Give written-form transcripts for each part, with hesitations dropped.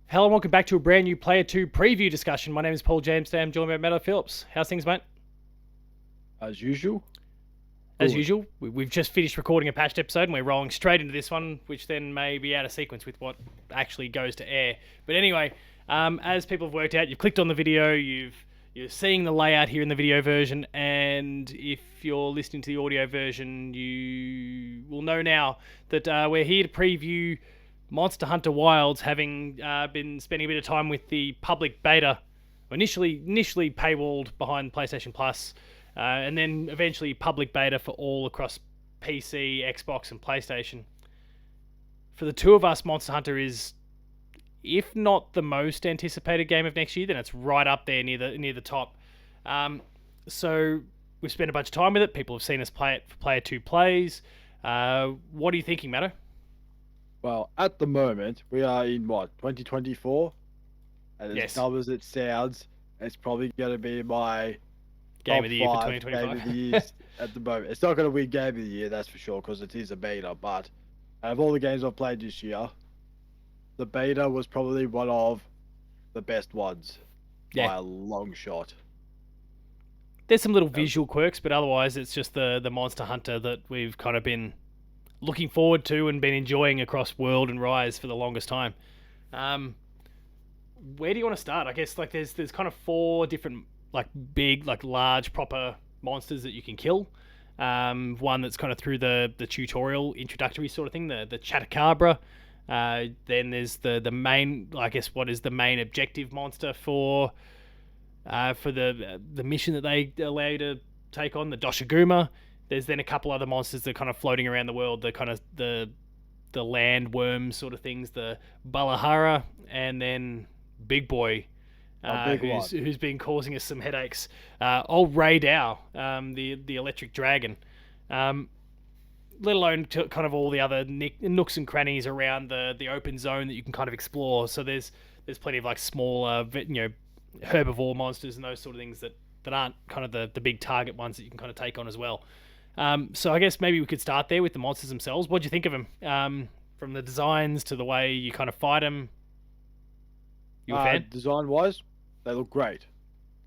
Hello and welcome back to a brand new Player 2 preview discussion. My name is Paul James. Today I'm joined by Matto Phillips. How's things, mate? As usual. As Good. usual, we've just finished recording a patched episode and we're rolling straight into this one, which then may be out of sequence with what actually goes to air. But anyway, as people have worked out, you've clicked on the video, you're seeing the layout here in the video version, and if you're listening to the audio version, you will know now that we're here to preview Monster Hunter Wilds, having been spending a bit of time with the public beta, initially paywalled behind PlayStation Plus, and then eventually public beta for all across PC, Xbox, and PlayStation. For the two of us, Monster Hunter is, if not the most anticipated game of next year, then it's right up there near the top. So we've spent a bunch of time with it. People have seen us play it for Player 2 plays. What are you thinking, Matto? Well, at the moment, we are in 2024? And as Yes. dumb as it sounds, it's probably going to be my Game top of the year for 5 game 2025. of the year at the moment. It's not going to win game of the year, that's for sure, because it is a beta. But out of all the games I've played this year, the beta was probably one of the best ones by a long shot. There's some little visual quirks, but otherwise it's just the Monster Hunter that we've kind of been looking forward to and been enjoying across World and Rise for the longest time. Where do you want to start? I guess like there's kind of 4 different big large proper monsters that you can kill. One that's kind of through the tutorial introductory sort of thing, the Chatacabra. Then there's the main, I guess, what is the main objective monster for the mission that they allow you to take on, the Doshiguma. There's then a couple other monsters that are kind of floating around the world, the kind of the land worm sort of things, the Balahara, and then Big Boy, who's been causing us some headaches. Old Ray Dow, the electric dragon. Let alone kind of all the other nooks and crannies around the open zone that you can kind of explore. So there's plenty of like smaller, herbivore monsters and those sort of things that aren't kind of the big target ones that you can kind of take on as well. So I guess maybe we could start there with the monsters themselves. What do you think of them? From the designs to the way you kind of fight them? You a fan? Design-wise, they look great.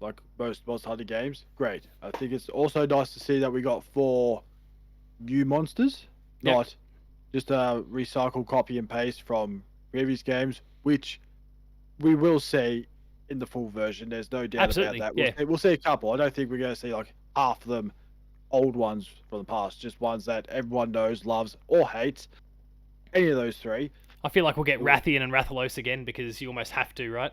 Like most Monster Hunter games, great. I think it's also nice to see that we got 4 new monsters, not just a recycle, copy and paste from previous games, which we will see in the full version. There's no doubt about that. We'll see a couple. I don't think we're going to see like half of them old ones from the past, just ones that everyone knows, loves, or hates. Any of those 3. I feel like we'll get Rathian and Rathalos again because you almost have to, right?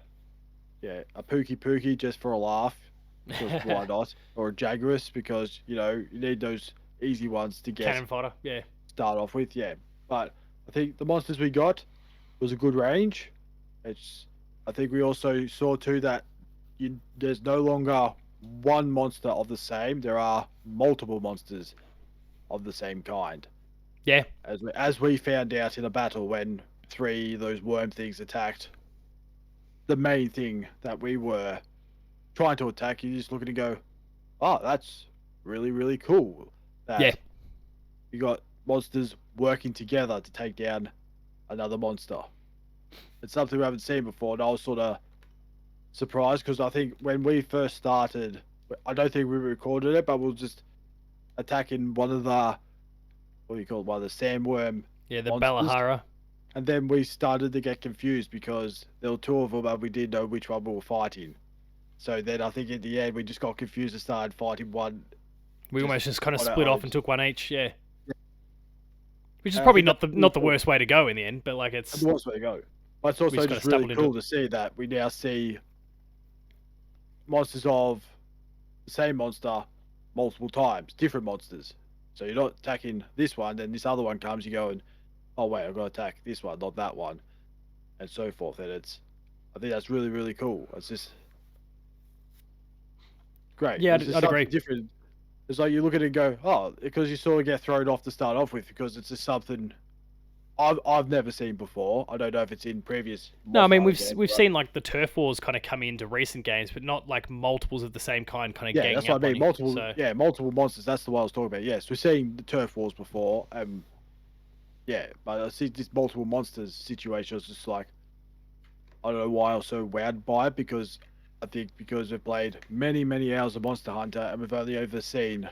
Yeah, a Pookie just for a laugh, because why not? Or a Jaguars, because, you need those easy ones to get cannon fodder, start off with, But I think the monsters we got was a good range. I think we also saw too that there's no longer one monster of the same. There are multiple monsters of the same kind. Yeah. As we found out in a battle when 3 of those worm things attacked the main thing that we were trying to attack, you just look at it and go, oh, that's really, really cool. You got monsters working together to take down another monster. It's something we haven't seen before, and I was sort of surprised because I think when we first started, I don't think we recorded it, but we were just attacking one of the, what do you call it, one of the sandworm the monsters. Balahara. And then we started to get confused because there were 2 of them and we didn't know which one we were fighting. So then I think at the end we just got confused and started fighting one. We almost just kind of split off and took one each, Which is probably not the worst way to go in the end, but like it's the worst way to go. But it's also just really cool to see that we now see monsters of the same monster multiple times, different monsters. So you're not attacking this one, then this other one comes, you go and, oh wait, I've got to attack this one, not that one, and so forth. And I think that's really, really cool. It's just great. Yeah, I'd agree. Different. It's like you look at it and go, oh, because you sort of get thrown off to start off with, because it's just something I've never seen before. I don't know if it's in previous. No, I mean we've seen like the turf wars kind of come into recent games, but not like multiples of the same kind kind of. Yeah, that's what I mean. Multiple monsters. That's the one I was talking about. Yes, we've seen the turf wars before. Yeah, but I see this multiple monsters situation. It's just like, I don't know why I was so wowed by it, because I think because we've played many, many hours of Monster Hunter and we've only ever seen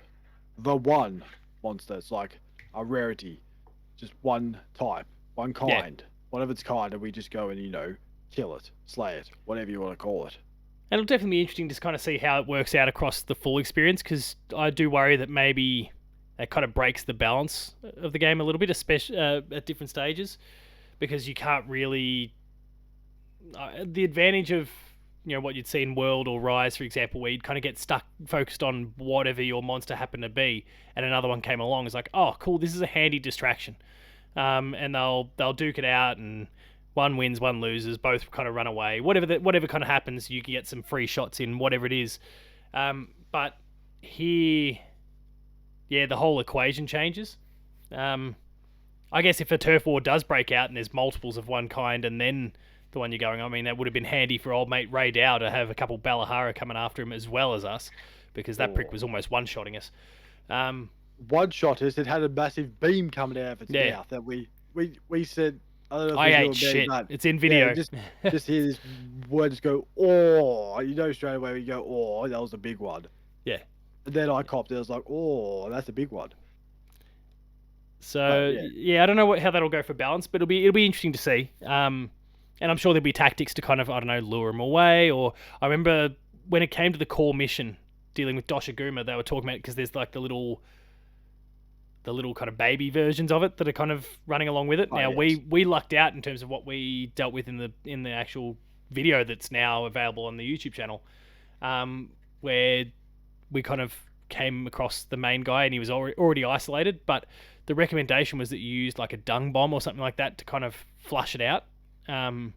the one monster. It's like a rarity, just one type, one Yeah. kind, one of its kind, and we just go and kill it, slay it, whatever you want to call it. And it'll definitely be interesting to kind of see how it works out across the full experience, because I do worry that maybe that kind of breaks the balance of the game a little bit, especially at different stages, because you can't really. The advantage of what you'd see in World or Rise, for example, where you'd kind of get stuck focused on whatever your monster happened to be, and another one came along. It's like, oh, cool, this is a handy distraction, and they'll duke it out, and one wins, one loses, both kind of run away. Whatever kind of happens, you can get some free shots in whatever it is. But here, yeah, the whole equation changes. I guess if a turf war does break out and there's multiples of one kind, and then the one you're going, I mean, that would have been handy for old mate Ray Dow to have a couple Balahara coming after him as well as us, because that prick was almost one-shotting us. One shot us. It had a massive beam coming out of its Yeah. mouth that we said. I don't know if I it was you ate or me, shit. but It's in video. just hear this word just go, oh, straight away we go, oh, that was a big one. Yeah. And then I copped it. I was like, oh, that's a big one. So yeah, I don't know how that'll go for balance, but it'll be interesting to see. And I'm sure there'll be tactics to kind of, I don't know, lure them away. Or I remember when it came to the core mission dealing with Doshiguma, they were talking about, because there's like the little kind of baby versions of it that are kind of running along with it. Now yes. we lucked out in terms of what we dealt with in the actual video that's now available on the YouTube channel, where we kind of came across the main guy and he was already isolated, but the recommendation was that you used like a dung bomb or something like that to kind of flush it out. Or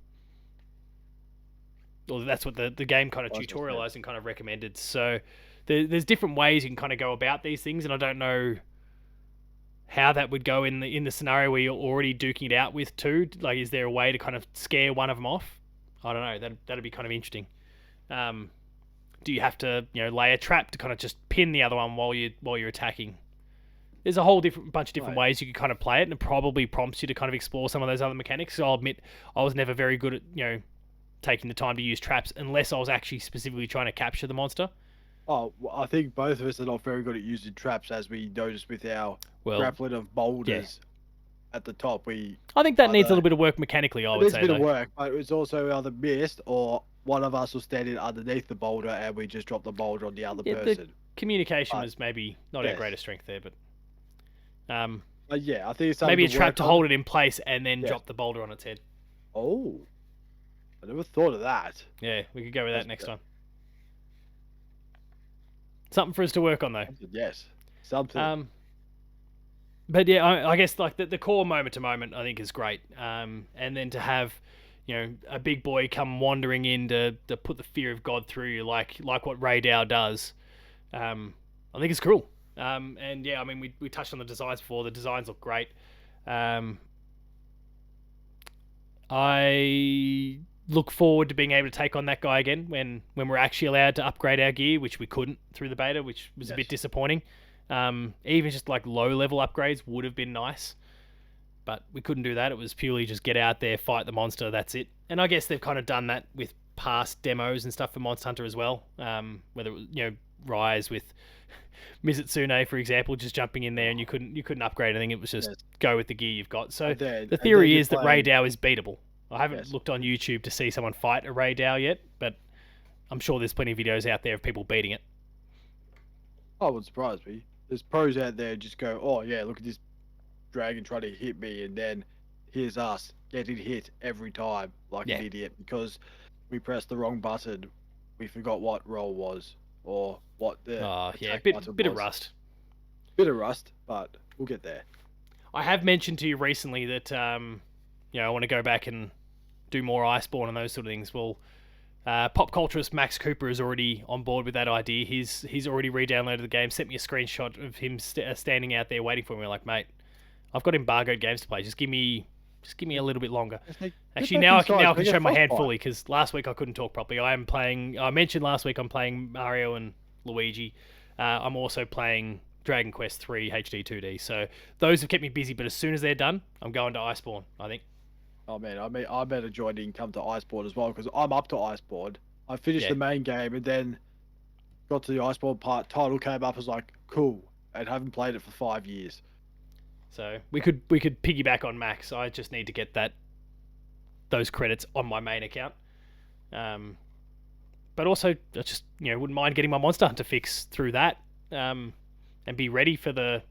that's what the game kind of tutorialized and kind of recommended. So there's different ways you can kind of go about these things, and I don't know how that would go in the scenario where you're already duking it out with two. Like, is there a way to kind of scare one of them off? I don't know. That'd be kind of interesting. Do you have to lay a trap to kind of just pin the other one while you're attacking? There's a whole bunch of different ways you could kind of play it, and it probably prompts you to kind of explore some of those other mechanics. So I'll admit I was never very good at taking the time to use traps unless I was actually specifically trying to capture the monster. Oh, well, I think both of us are not very good at using traps, as we noticed with our grappling of boulders at the top. I think that needs a little bit of work mechanically, I would say. It needs a bit of work, but it's also either missed or one of us was standing underneath the boulder and we just dropped the boulder on the other person. The communication was maybe not our greatest strength there, but yeah, I think it's maybe a trap to hold it in place and then drop the boulder on its head. Oh, I never thought of that. Yeah, we could go with that next time. Something for us to work on, though. Yes, something. But yeah, I guess like the core moment to moment, I think is great. And then to have, a big boy come wandering in to put the fear of God through you, like what Ray Dow does. I think it's cool. And yeah, I mean, we touched on the designs before. The designs look great. I look forward to being able to take on that guy again when we're actually allowed to upgrade our gear, which we couldn't through the beta, which was a bit disappointing. Even just like low level upgrades would have been nice, but we couldn't do that. It was purely just get out there, fight the monster, that's it. And I guess they've kind of done that with past demos and stuff for Monster Hunter as well. Whether it was Rise with Mizutsune, for example, just jumping in there and you couldn't upgrade anything. It was just go with the gear you've got. So the theory is that Ray Dow is beatable. I haven't looked on YouTube to see someone fight a Ray Dow yet, but I'm sure there's plenty of videos out there of people beating it. I wouldn't surprise me. There's pros out there just go, oh yeah, look at this dragon trying to hit me, and then here's us getting hit every time like an idiot because we pressed the wrong button. We forgot what roll was or what the bit of rust. Bit of rust, but we'll get there. I have mentioned to you recently that I want to go back and do more Iceborne and those sort of things. Well, pop culturist Max Cooper is already on board with that idea. He's already re-downloaded the game, sent me a screenshot of him standing out there waiting for me. Like, mate, I've got embargoed games to play. Just give me a little bit longer. Actually, now I can show my hand fully because last week I couldn't talk properly. I mentioned last week I'm playing Mario and Luigi. I'm also playing Dragon Quest 3 HD 2D. So those have kept me busy. But as soon as they're done, I'm going to Iceborne, I think. Oh man, I better join in, come to Iceborne as well because I'm up to Iceborne. I finished Yeah. the main game and then got to the Iceborne part. Title came up, I was like, cool, and haven't played it for 5 years. So we could piggyback on Max. I just need to get those credits on my main account. Um, but also, I just wouldn't mind getting my Monster Hunter fix through that, and be ready for the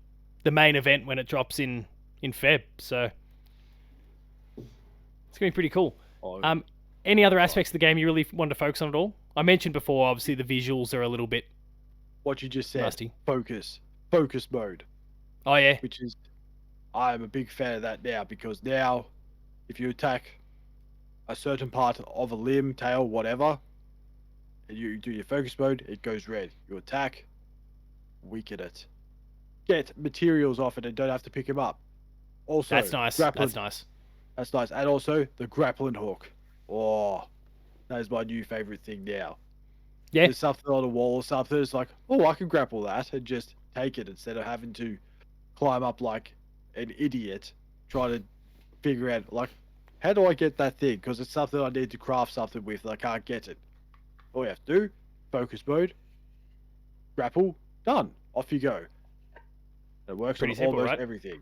main event when it drops in Feb. So it's gonna be pretty cool. Oh, Um, any other aspects of the game you really wanted to focus on at all? I mentioned before, obviously the visuals are a little bit what you just said, rusty. focus mode, Oh yeah, which is I am a big fan of that now because now if you attack a certain part of a limb, tail, whatever, and you do your focus mode, it goes red. You attack, weaken it. Get materials off it and don't have to pick them up. Also, that's nice. grappling. That's nice. That's nice. And also the grappling hook. Oh, that is my new favorite thing now. Yeah, There's something on a wall or something. It's like, oh, I can grapple that and just take it instead of having to climb up like an idiot, trying to figure out like, how do I get that thing? Because it's something I need to craft something with and I can't get it. All you have to do, focus mode, grapple, done. Off you go. It works pretty on simple, almost right? everything.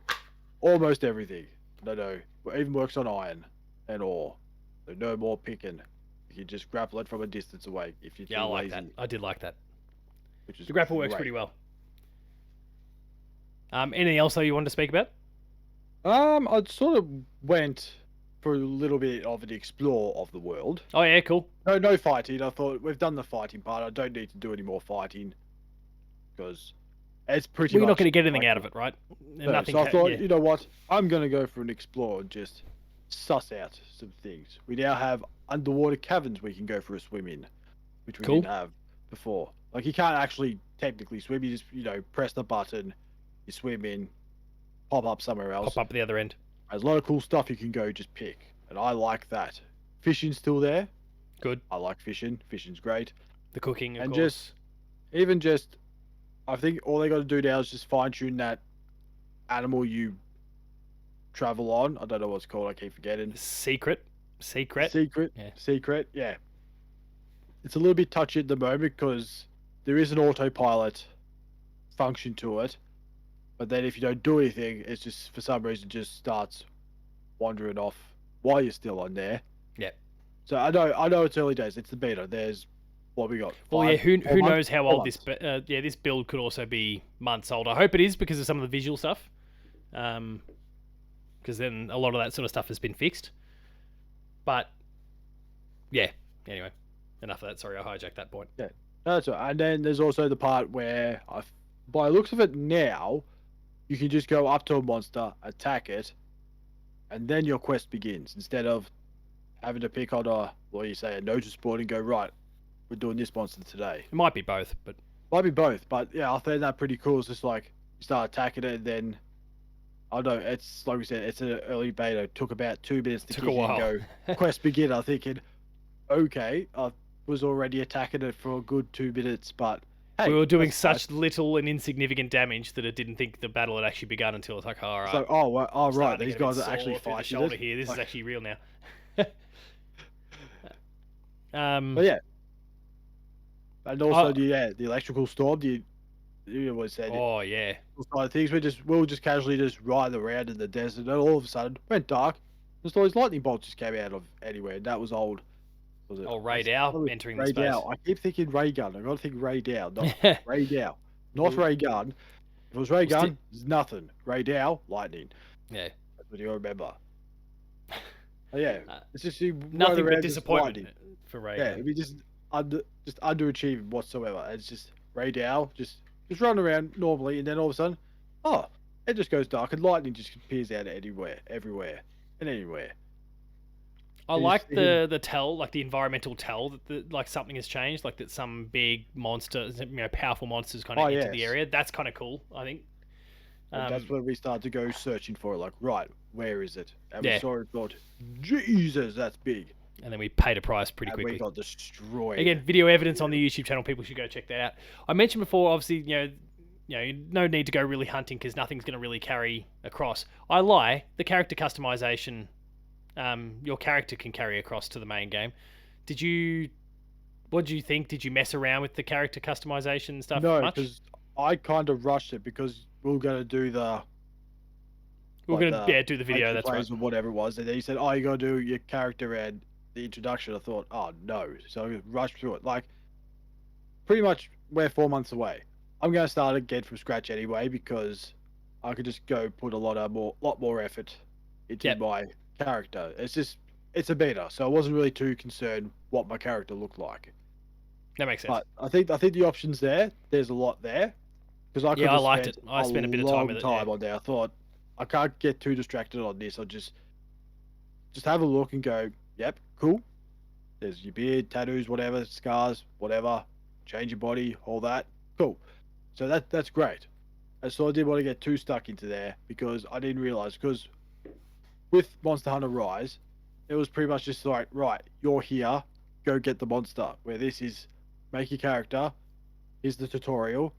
Almost everything. No, it even works on iron and ore. So no more picking. You can just grapple it from a distance away if you're Yeah, I too like lazy. that. I did like that. Which is The grapple works great. pretty well. Anything else though you wanted to speak about? I sort of went for a little bit of an explore of the world. Oh yeah, cool. No fighting. I thought we've done the fighting part. I don't need to do any more fighting because it's pretty Well, you're much. not going to get anything like out of it, right? No, Nothing. so I thought, Yeah. you know what? I'm gonna go for an explore and just suss out some things. We now have underwater caverns we can go for a swim in, which we Cool. didn't have before. Like you can't actually technically swim. You just press the button, you swim in, pop up somewhere else. Pop up at the other end. There's a lot of cool stuff you can go just pick, and I like that. Fishing's still there. Good. I like fishing. Fishing's great. The cooking, of And course. Even just, I think all they got to do now is just fine tune that animal you travel on. I don't know what it's called. I keep forgetting. Secret. Secret. Yeah. Secret. Yeah. It's a little bit touchy at the moment because there is an autopilot function to it, but then if you don't do anything, it's just for some reason just starts wandering off while you're still on there. Yeah. So I know it's early days. It's the beta. There's what we got. Well, yeah. Who 4 months? knows how 4 old months. this build could also be months old. I hope it is because of some of the visual stuff. Because then a lot of that sort of stuff has been fixed. But yeah. Anyway, enough of that. Sorry, I hijacked that point. Yeah, that's right. And then there's also the part where, by the looks of it now, you can just go up to a monster, attack it, and then your quest begins instead of having to pick on a notice board and go, right, we're doing this monster today. It might be both, but Might be both, but yeah, I find that pretty cool. It's just like you start attacking it, and then I don't know. It's like we said, it's an early beta. It took about 2 minutes to Took kick a in and while. go. Quest begin. I'm thinking, okay, I was already attacking it for a good 2 minutes, but hey, we were doing that's nice. such little and insignificant damage that it didn't think the battle had actually begun until it's like, all right. So, oh, well, oh, right, starting to these get a bit guys are actually sore through the fighting shoulder it. here. This is Like, actually real now. but yeah, and also the electrical storm. You always said Oh yeah. side of things. We were just casually just riding around in the desert, and all of a sudden went dark. Just all these lightning bolts just came out of anywhere. And that was old. Was it? Oh, Ray Dow entering the Ray space. Dow. I keep thinking Ray Gun. I gotta think Ray Dow, not Ray Dow, not Ray Gun. If it was Ray Gun, there's nothing. Ray Dow, lightning. Yeah. That's what you remember. Oh, yeah, it's just you run Nothing around but just disappointment lightning. for Ray. Yeah, it'd be just underachieving whatsoever. It's just Ray Dow just run around normally, and then all of a sudden, oh, it just goes dark, and lightning just appears out of everywhere, and anywhere. I You like just see the tell, like the environmental tell that like something has changed, like that some big monster, powerful monsters kind of Oh, entered the yes. area. That's kind of cool, I think. And that's when we started to go searching for it. Like, right, where is it? And Yeah. we saw it, thought, Jesus, that's big. And then we paid a price pretty And quickly. we got destroyed. Again, video evidence on the YouTube channel. People should go check that out. I mentioned before, obviously, no need to go really hunting because nothing's going to really carry across. I lie. The character customization your character can carry across to the main game. Did you? What did you think? Did you mess around with the character customization stuff No, much? because I kind of rushed it because we were going to do the We're like gonna the do the video. entry That's right. plays or whatever it was, and then he said, "Oh, you got to do your character and the introduction." I thought, "Oh no!" So I rushed through it. Like pretty much, we're 4 months away. I'm going to start again from scratch anyway because I could just go put lot more effort into Yep, my character. It's a beta, so I wasn't really too concerned what my character looked like. that makes sense. But I think the options there. There's a lot there because I Yeah, could I have liked it. spent I a spent a bit of time long with it. Yeah, time on there. I thought I can't get too distracted on this. I'll just have a look and go, yep, cool. There's your beard, tattoos, whatever, scars, whatever. Change your body, all that. Cool. So that's great. And so I didn't want to get too stuck into there because I didn't realize because with Monster Hunter Rise, it was pretty much just like, right, you're here, go get the monster. Where this is make your character, here's the tutorial,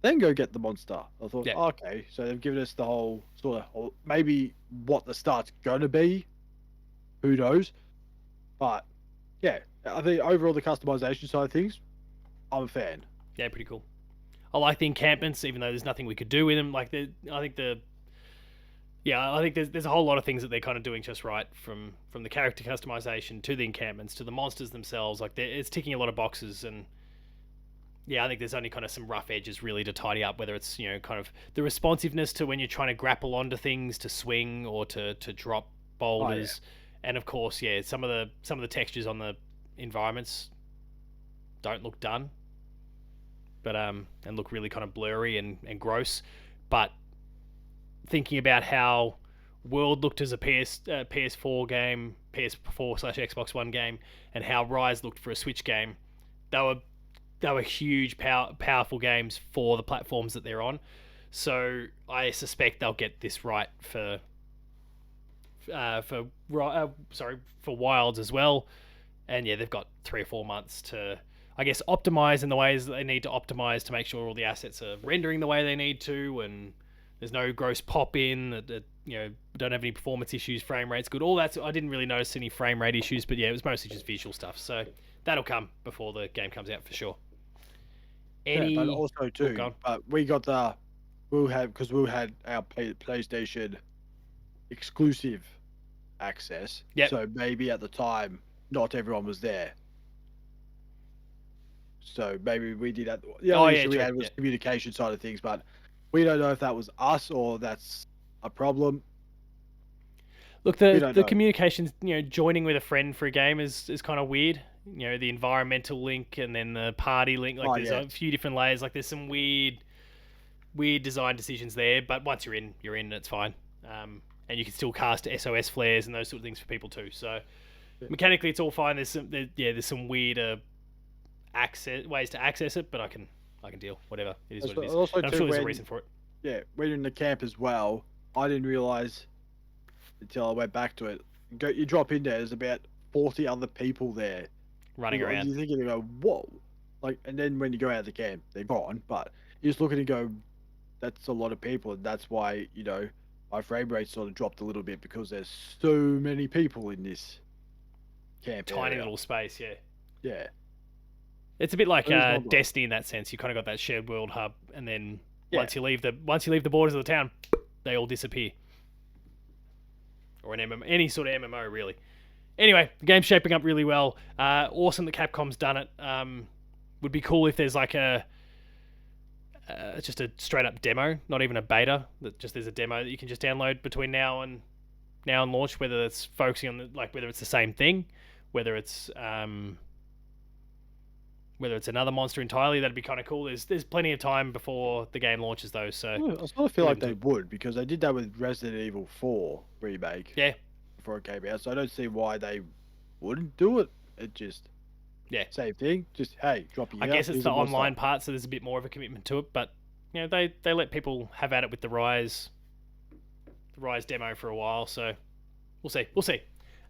then go get the monster. I thought, yeah. oh, okay, so they've given us the whole sort of maybe what the start's gonna be, who knows? But yeah, I think overall the customization side of things, I'm a fan. Yeah, pretty cool. I like the encampments, even though there's nothing we could do with them. I think I think there's a whole lot of things that they're kind of doing just right, from the character customization to the encampments to the monsters themselves. Like it's ticking a lot of boxes, and yeah, I think there's only kind of some rough edges really to tidy up. Whether it's kind of the responsiveness to when you're trying to grapple onto things, to swing or to drop Oh yeah, boulders, and of course, yeah, some of the textures on the environments don't look done, but and look really kind of blurry and gross. But thinking about how World looked as a PS4 game, PS4/Xbox One game, and how Rise looked for a Switch game, they were huge, powerful games for the platforms that they're on. So I suspect they'll get this right for Wilds as well. And yeah, they've got 3 or 4 months to, I guess, optimize in the ways that they need to optimize to make sure all the assets are rendering the way they need to, and there's no gross pop in. That don't have any performance issues. Frame rate's good. All that. I didn't really notice any frame rate issues, but yeah, it was mostly just visual stuff. So that'll come before the game comes out for sure. yeah, but Any? also Oh, too, gone. we got the we had our PlayStation exclusive access, Yep. so maybe at the time not everyone was there. So maybe we did that. The Oh only yeah, issue we true. had Yeah. was communication side of things, but we don't know if that was us or that's a problem. Look, We the don't the know. communications, joining with a friend for a game is kind of weird. The environmental link and then the party link. Like, Oh there's yeah, a few different layers. Like, there's some weird design decisions there. But once you're in, you're in, and it's fine. And you can still cast SOS flares and those sort of things for people too. So yeah. mechanically, it's all fine. There's some weird access ways to access it, but I can deal. Whatever, it is what it is. Also And I'm too sure there's a when reason for it. yeah when you're in the camp as well. I didn't realize until I went back to it. You drop in there. There's about 40 other people there. Running around. You're thinking, you go, whoa, like, and then when you go out of the camp, they're gone. But you just look at it and go, that's a lot of people, and that's why my frame rate sort of dropped a little bit because there's so many people in this camp Tiny area. little space, yeah. Yeah, It's a bit like it is not nice. Destiny in that sense. You kind of got that shared world hub, and then Yeah, once you leave the borders of the town, they all disappear. Or any sort of MMO really. Anyway, the game's shaping up really well. Awesome that Capcom's done it. Would be cool if there's like just a straight up demo, not even a beta. That just there's a demo that you can just download between now and launch. Whether it's focusing on whether it's the same thing, whether it's another monster entirely, that'd be kind of cool. There's plenty of time before the game launches though, so I sort of feel like leave them they to it. would because they did that with Resident Evil 4 remake Yeah, before it came out. So I don't see why they wouldn't do it. It just yeah. same thing. Just hey, drop it I here. guess it's Here's the a monster. online part, so there's a bit more of a commitment to it. But they let people have at it with the Rise demo for a while, so we'll see. We'll see.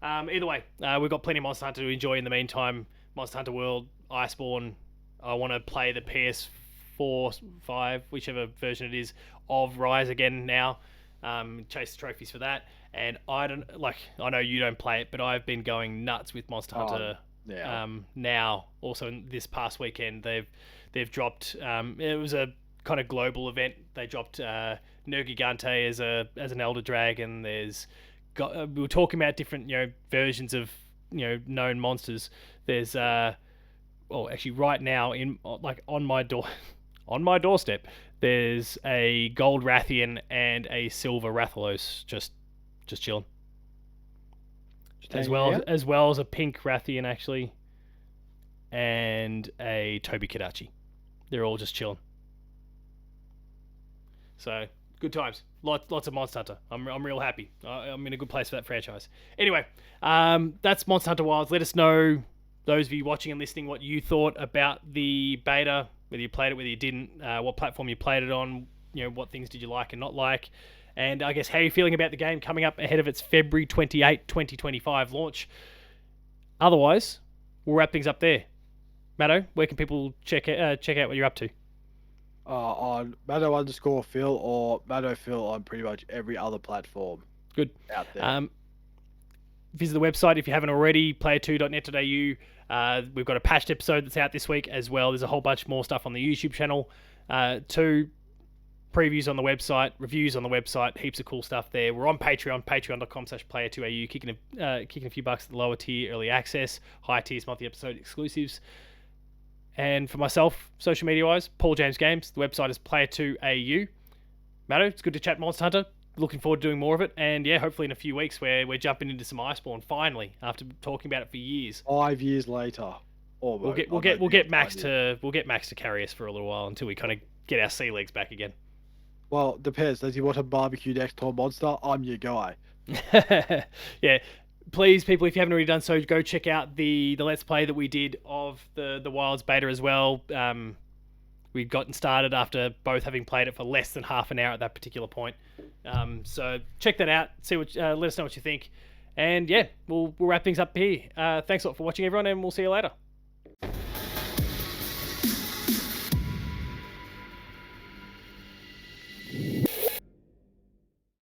Either way, we've got plenty of Monster Hunter to enjoy in the meantime. Monster Hunter World, Iceborne. I want to play the PS4, 5, whichever version it is, of Rise again now. Chase the trophies for that. And I don't like. I know you don't play it, but I've been going nuts with Monster Hunter. Yeah. Now, also this past weekend, they've dropped. It was a kind of global event. They dropped Nergigante as an Elder Dragon. We were talking about different versions of known monsters. There's well, actually right now in like on my door on my doorstep, there's a gold Rathian and a silver Rathalos just chilling, Just hanging out. as well as a pink Rathian actually, and a Toby Kadachi. They're all just chilling. So good times. Lots of Monster Hunter. I'm real happy. I'm in a good place for that franchise. Anyway, that's Monster Hunter Wilds. Let us know, those of you watching and listening, what you thought about the beta. Whether you played it, whether you didn't, what platform you played it on. What things did you like and not like, and I guess how you're feeling about the game coming up ahead of its February 28, 2025 launch. Otherwise, we'll wrap things up there. Matto, where can people check out what you're up to? On Matto_Phil or Matto Phil on pretty much every other platform Good. out there. Visit the website if you haven't already, player2.net.au. We've got a patched episode that's out this week as well. There's a whole bunch more stuff on the YouTube channel. Two previews on the website, reviews on the website, heaps of cool stuff there. We're on Patreon, patreon.com/player2au, kicking a few bucks at the lower tier, early access, high tiers, multi-episode exclusives. And for myself, social media-wise, Paul James Games. The website is player2au. Matto, it's good to chat Monster Hunter. Looking forward to doing more of it, and yeah, hopefully in a few weeks where we're jumping into some Iceborne finally after talking about it for years. 5 years later, We'll get Max to carry us for a little while until we kind of get our sea legs back again. Well, depends. Does he want to barbecue next to a monster? I'm your guy. Yeah, please, people, if you haven't already done so, go check out the Let's Play that we did of the Wilds beta as well. We'd gotten started after both having played it for less than half an hour at that particular point. So check that out. See what. Let us know what you think. And yeah, we'll wrap things up here. Thanks a lot for watching, everyone, and we'll see you later.